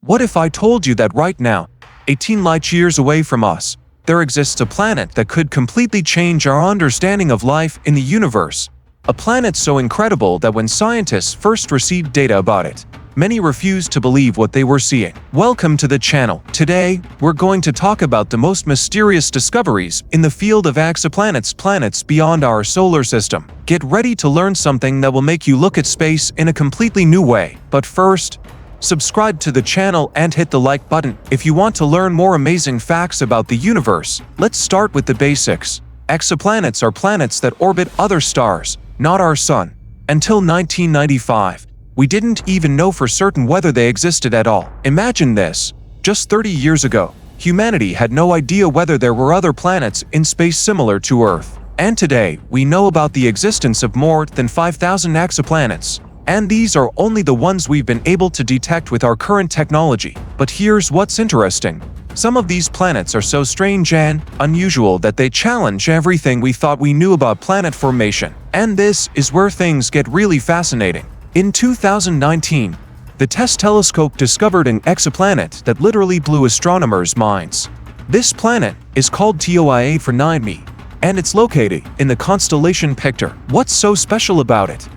What if I told you that right now, 18 light years away from us, there exists a planet that could completely change our understanding of life in the universe? A planet so incredible that when scientists first received data about it, many refused to believe what they were seeing. Welcome to the channel. Today, we're going to talk about the most mysterious discoveries in the field of exoplanets, planets beyond our solar system. Get ready to learn something that will make you look at space in a completely new way. But first, subscribe to the channel and hit the like button if you want to learn more amazing facts about the universe. Let's start with the basics. Exoplanets are planets that orbit other stars, not our sun. Until 1995, we didn't even know for certain whether they existed at all. Imagine this. Just 30 years ago, humanity had no idea whether there were other planets in space similar to Earth. And today, we know about the existence of more than 5,000 exoplanets. And these are only the ones we've been able to detect with our current technology. But here's what's interesting. Some of these planets are so strange and unusual that they challenge everything we thought we knew about planet formation. And this is where things get really fascinating. In 2019, the TESS telescope discovered an exoplanet that literally blew astronomers' minds. This planet is called TOI 849b, and it's located in the constellation Pictor. What's so special about it?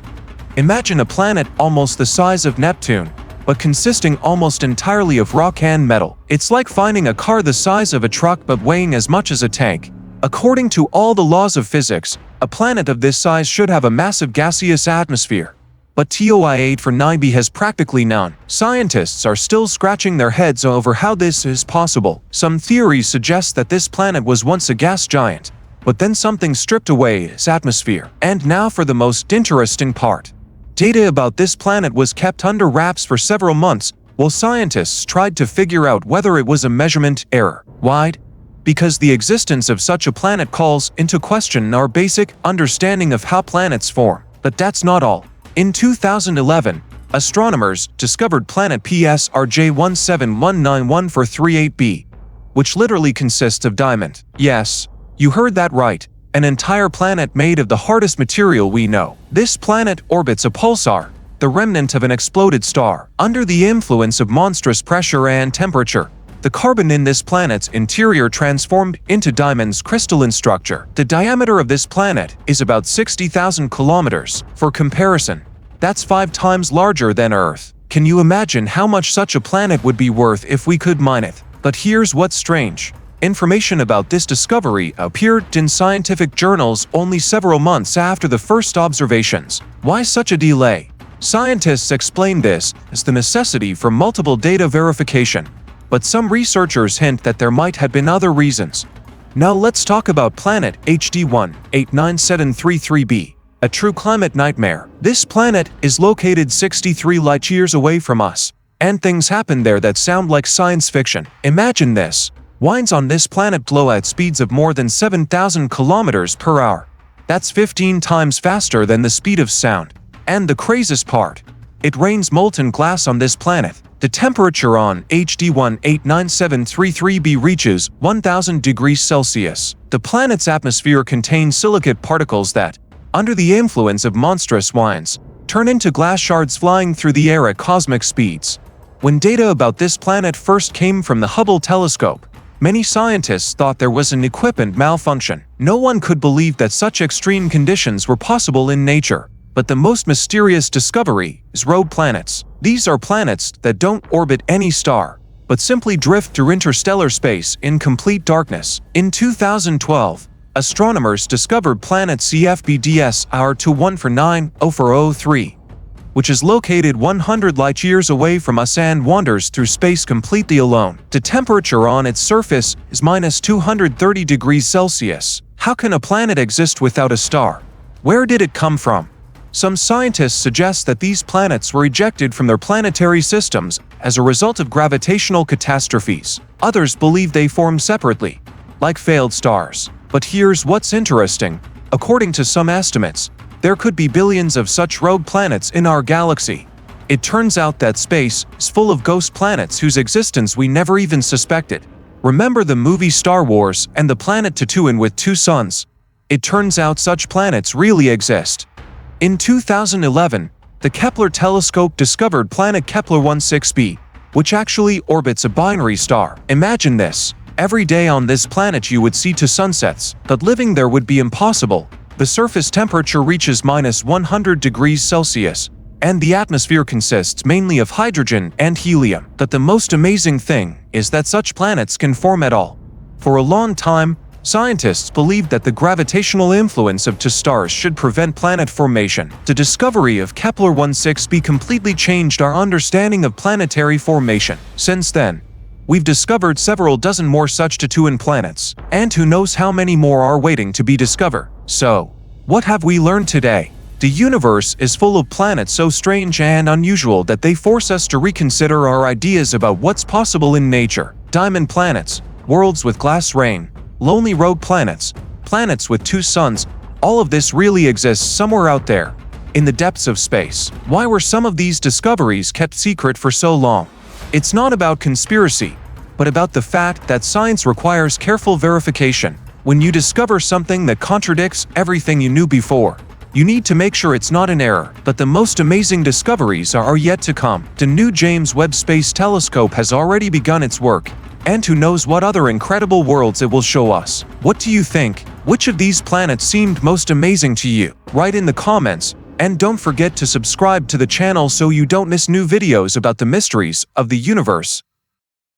Imagine a planet almost the size of Neptune, but consisting almost entirely of rock and metal. It's like finding a car the size of a truck but weighing as much as a tank. According to all the laws of physics, a planet of this size should have a massive gaseous atmosphere. But TOI 849b has practically none. Scientists are still scratching their heads over how this is possible. Some theories suggest that this planet was once a gas giant, but then something stripped away its atmosphere. And now for the most interesting part. Data about this planet was kept under wraps for several months while scientists tried to figure out whether it was a measurement error. Why? Because the existence of such a planet calls into question our basic understanding of how planets form. But that's not all. In 2011, astronomers discovered planet PSRJ 17191438b, which literally consists of diamond. Yes, you heard that right. An entire planet made of the hardest material we know. This planet orbits a pulsar, the remnant of an exploded star. Under the influence of monstrous pressure and temperature, the carbon in this planet's interior transformed into diamond's crystalline structure. The diameter of this planet is about 60,000 kilometers. For comparison, that's 5 times larger than Earth. Can you imagine how much such a planet would be worth if we could mine it? But here's what's strange. Information about this discovery appeared in scientific journals only several months after the first observations. Why such a delay? Scientists explain this as the necessity for multiple data verification, but some researchers hint that there might have been other reasons. Now let's talk about planet HD 189733b, a true climate nightmare. This planet is located 63 light-years away from us, and things happen there that sound like science fiction. Imagine this. Winds on this planet blow at speeds of more than 7,000 kilometers per hour. That's 15 times faster than the speed of sound. And the craziest part, it rains molten glass on this planet. The temperature on HD 189733b reaches 1,000 degrees Celsius. The planet's atmosphere contains silicate particles that, under the influence of monstrous winds, turn into glass shards flying through the air at cosmic speeds. When data about this planet first came from the Hubble telescope, many scientists thought there was an equipment malfunction. No one could believe that such extreme conditions were possible in nature. But the most mysterious discovery is rogue planets. These are planets that don't orbit any star, but simply drift through interstellar space in complete darkness. In 2012, astronomers discovered planet CFB-DS R214904003, which is located 100 light-years away from us and wanders through space completely alone. The temperature on its surface is minus 230 degrees Celsius. How can a planet exist without a star? Where did it come from? Some scientists suggest that these planets were ejected from their planetary systems as a result of gravitational catastrophes. Others believe they formed separately, like failed stars. But here's what's interesting. According to some estimates, there could be billions of such rogue planets in our galaxy. It turns out that space is full of ghost planets whose existence we never even suspected. Remember the movie Star Wars and the planet Tatooine with 2 suns? It turns out such planets really exist. In 2011, the Kepler telescope discovered planet Kepler 16b, which actually orbits a binary star. Imagine this. Every day on this planet you would see two sunsets, but living there would be impossible. The surface temperature reaches -100 degrees Celsius, and the atmosphere consists mainly of hydrogen and helium. But the most amazing thing is that such planets can form at all. For a long time, scientists believed that the gravitational influence of two stars should prevent planet formation. The discovery of Kepler-16b completely changed our understanding of planetary formation. Since then, we've discovered several dozen more such twin planets, and who knows how many more are waiting to be discovered. So, what have we learned today? The universe is full of planets so strange and unusual that they force us to reconsider our ideas about what's possible in nature. Diamond planets, worlds with glass rain, lonely rogue planets, planets with two suns, all of this really exists somewhere out there, in the depths of space. Why were some of these discoveries kept secret for so long? It's not about conspiracy, but about the fact that science requires careful verification. When you discover something that contradicts everything you knew before, you need to make sure it's not an error. But the most amazing discoveries are yet to come. The new James Webb Space Telescope has already begun its work, and who knows what other incredible worlds it will show us. What do you think? Which of these planets seemed most amazing to you? Write in the comments, and don't forget to subscribe to the channel so you don't miss new videos about the mysteries of the universe.